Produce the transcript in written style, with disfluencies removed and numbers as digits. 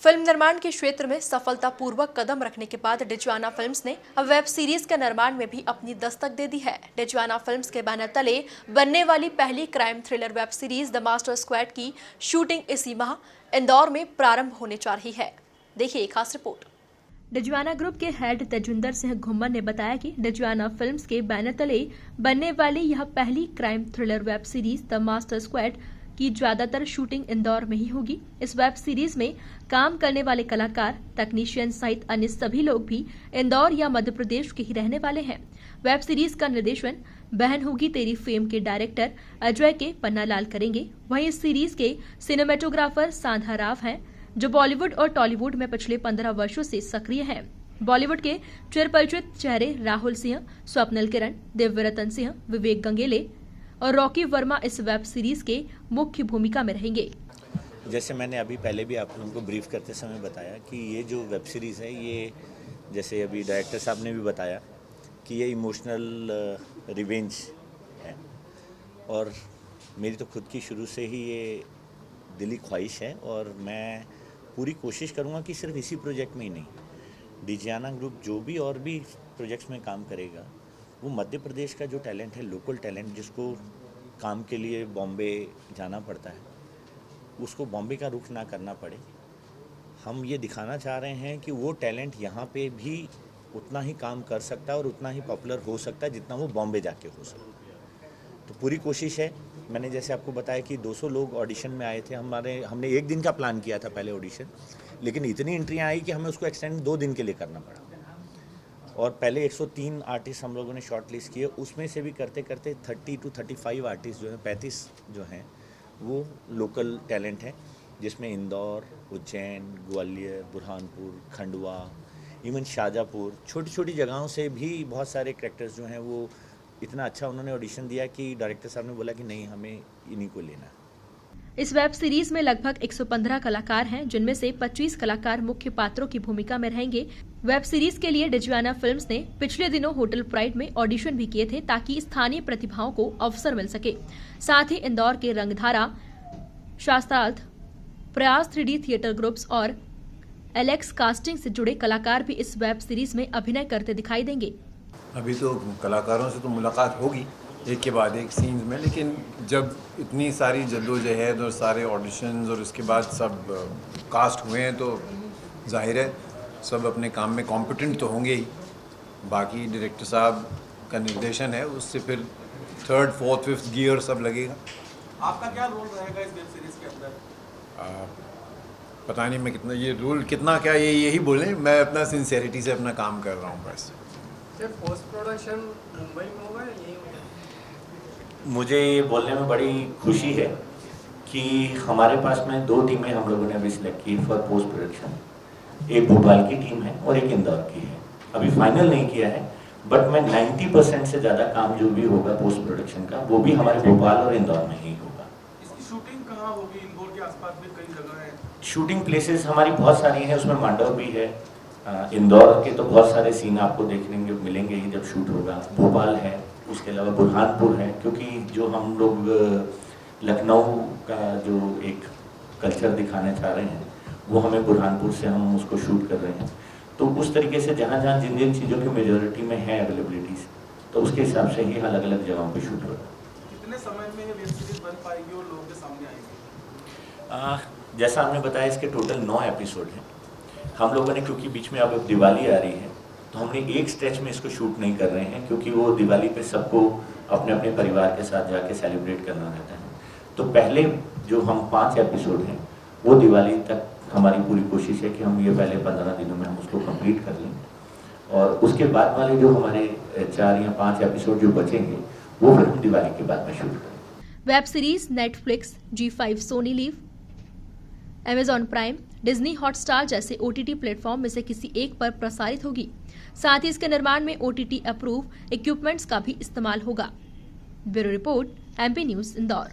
Film निर्माण के क्षेत्र में सफलतापूर्वक कदम रखने के बाद डिजवाना फिल्म्स ने अब वेब सीरीज के निर्माण में भी अपनी दस्तक दे दी है। डिजवाना फिल्म्स के बैनर तले बनने वाली पहली crime thriller web series the master squad की शूटिंग इसी माह इंदौर में प्रारंभ होने जा रही है। देखिए एक खास रिपोर्ट। डिजवाना ग्रुप के हेड तेजिंदर सिंह घुम्मन ने बताया कि डिजवाना फिल्म्स के बैनर तले बनने वाली यह पहली crime thriller web series the master squad की ज्यादातर शूटिंग इंदौर में ही होगी। इस वेब सीरीज में काम करने वाले कलाकार, तकनीशियन सहित अन्य सभी लोग भी इंदौर या मध्य प्रदेश के ही रहने वाले हैं। वेब सीरीज का निर्देशन बहन होगी तेरी फेम के डायरेक्टर अजय के पन्नालाल करेंगे। वहीं इस सीरीज के सिनेमेटोग्राफर सांधा राव हैं, जो बॉलीवुड और टॉलीवुड में पिछले 15 वर्षों से सक्रिय हैं। बॉलीवुड के चिरपरिचित चेहरे राहुल सिंह, स्वप्निल किरण, दिव्यरतन सिंह, विवेक गंगेले और रॉकी वर्मा इस वेब सीरीज के मुख्य भूमिका में रहेंगे। जैसे मैंने अभी पहले भी आप लोगों को ब्रीफ करते समय बताया कि ये जो वेब सीरीज़ है, ये जैसे अभी डायरेक्टर साहब ने भी बताया कि ये इमोशनल रिवेंज है और मेरी तो खुद की शुरू से ही ये दिली ख्वाहिश है और मैं पूरी कोशिश करूँगा कि सिर्फ इसी प्रोजेक्ट में ही नहीं, डिजियाना ग्रुप जो भी और भी प्रोजेक्ट्स में काम करेगा, वो मध्य प्रदेश का जो टैलेंट है, लोकल टैलेंट, जिसको काम के लिए बॉम्बे जाना पड़ता है, उसको बॉम्बे का रुख ना करना पड़े। हम ये दिखाना चाह रहे हैं कि वो टैलेंट यहाँ पे भी उतना ही काम कर सकता है और उतना ही पॉपुलर हो सकता है जितना वो बॉम्बे जाके हो सकता है। तो पूरी कोशिश है। मैंने जैसे आपको बताया कि 200 लोग ऑडिशन में आए थे। हमने एक दिन का प्लान किया था पहले ऑडिशन, लेकिन इतनी एंट्रियाँ आई कि हमें उसको एक्सटेंड 2 दिन के लिए करना पड़ा और पहले 103 आर्टिस्ट हम लोगों ने शॉर्ट लिस्ट किए। उसमें से भी करते करते 30 to 35 आर्टिस्ट जो हैं, 35 जो हैं वो लोकल टैलेंट है, जिसमें इंदौर, उज्जैन, ग्वालियर, बुरहानपुर, खंडवा, इवन शाजापुर, छोटी छोटी जगहों से भी बहुत सारे कैरेक्टर्स जो हैं वो इतना अच्छा उन्होंने ऑडिशन दिया कि डायरेक्टर साहब ने बोला कि नहीं, हमें इन्हीं को लेना है। इस वेब सीरीज में लगभग 115 कलाकार हैं, जिनमें से 25 कलाकार मुख्य पात्रों की भूमिका में रहेंगे। वेब सीरीज के लिए डिजवाना फिल्म्स ने पिछले दिनों होटल प्राइड में ऑडिशन भी किए थे ताकि स्थानीय प्रतिभाओं को अवसर मिल सके। साथ ही इंदौर के रंगधारा, शास्त्रार्थ, प्रयास 3D थिएटर ग्रुप्स और एलेक्स कास्टिंग से जुड़े कलाकार भी इस वेब सीरीज में अभिनय करते दिखाई देंगे। अभी तो कलाकारों से तो मुलाकात होगी एक के बाद एक सीन्स में, लेकिन जब इतनी सारी जद्दोजहद और सारे ऑडिशंस और उसके बाद सब कास्ट हुए हैं तो जाहिर है सब अपने काम में कॉम्पिटेंट तो होंगे ही। बाकी डायरेक्टर साहब का निर्देशन है, उससे फिर 3rd, 4th, 5th गियर सब लगेगा। आपका क्या रोल रहेगा इस वेब सीरीज़ के अंदर? पता नहीं मैं कितना ये रोल कितना क्या यही बोलें, मैं अपना सिंसेरिटी से अपना काम कर रहा हूँ बस। पोस्ट प्रोडक्शन मुंबई में होगा या यहीं होगा? मुझे ये बोलने में बड़ी खुशी है कि हमारे पास में 2 टीमें हम लोगों ने अभी सिलेक्ट की फॉर पोस्ट प्रोडक्शन। एक भोपाल की टीम है और एक इंदौर की है। अभी फाइनल नहीं किया है, बट मैं 90% से ज़्यादा काम जो भी होगा पोस्ट प्रोडक्शन का, वो भी हमारे भोपाल और इंदौर में ही होगा। इसकी शूटिंग कहाँ होगी? इंदौर के आसपास भी कई जगह है। शूटिंग प्लेसेस हमारी बहुत सारी हैं, उसमें मांडव भी है। इंदौर के तो बहुत सारे सीन आपको देखने मिलेंगे ही जब शूट होगा। भोपाल है, उसके अलावा बुरहानपुर है, क्योंकि जो हम लोग लखनऊ का जो एक कल्चर दिखाना चाह रहे हैं वो हमें बुरहानपुर से हम उसको शूट कर रहे हैं। तो उस तरीके से जहाँ जहाँ जिन जिन चीज़ों की मेजॉरिटी में है अवेलेबिलिटीज, तो उसके हिसाब से ही अलग अलग जगहों पे शूट होगा। कितने समय में ये वेब सीरीज बन पाएगी और लोगों के सामने आएगी? जैसा हमने बताया, इसके टोटल 9 एपिसोड हैं। हम लोगों ने, क्योंकि बीच में अब दिवाली आ रही है, तो हमने एक स्ट्रेच में इसको शूट नहीं कर रहे हैं, क्योंकि वो दिवाली पे सबको अपने अपने परिवार के साथ जाके सेलिब्रेट करना रहता है। तो पहले जो हम 5 एपिसोड हैं वो दिवाली तक हमारी पूरी कोशिश है कि हम ये पहले 15 दिनों में हम उसको कंप्लीट कर लें और उसके बाद वाले जो हमारे 4 या 5 एपिसोड जो बचेंगे वो फिर हम दिवाली के बाद में शूट करें। Web series Netflix, G5 Sony LIV, Amazon Prime, Disney Hotstar जैसे OTT प्लेटफॉर्म में से किसी एक पर प्रसारित होगी। साथ ही इसके निर्माण में OTT अप्रूव इक्विपमेंट्स का भी इस्तेमाल होगा। Bureau report, MP news, Indore.